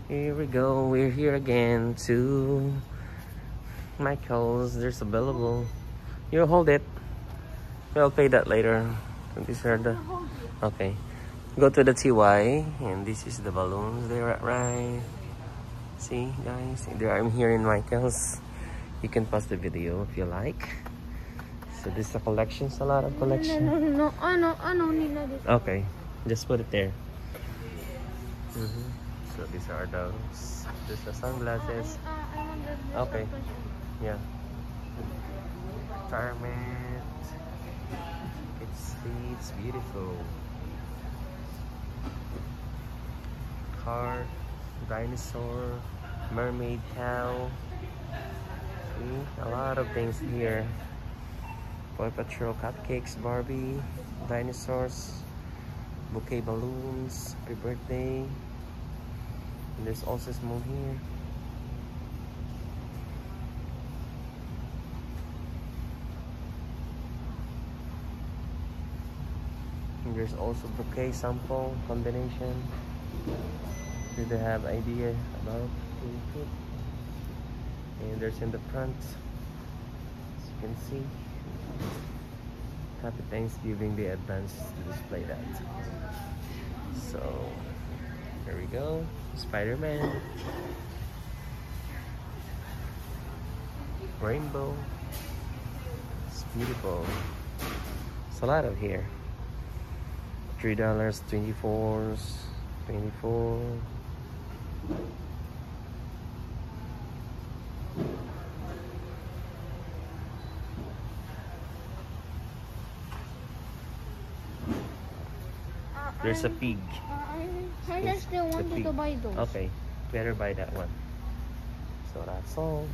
Here we go. We're here again to Michael's. There's available. You hold it. We'll pay that later. These are the... Okay. Go to the TY. And this is the balloons. They're right. See, guys? I'm here in Michael's. You can pause the video if you like. So this is a collection. A lot of collection. No. Okay. Just put it there. So these are those. These are sunglasses. Okay. Yeah. Retirement. It's beautiful. Car, dinosaur, mermaid cow. See? A lot of things here. Paw Patrol cupcakes, Barbie, dinosaurs, bouquet balloons, happy birthday. And there's also small here. And there's also bouquet sample combination. So they have idea about it. And there's in the front, as you can see. Happy Thanksgiving, they advanced to display that. So here we go. Spider-Man, rainbow. It's beautiful. It's a lot of here. $3, 24s, 24. There's a pig. I just still wanted to buy those. Okay, better buy that one. So that's all.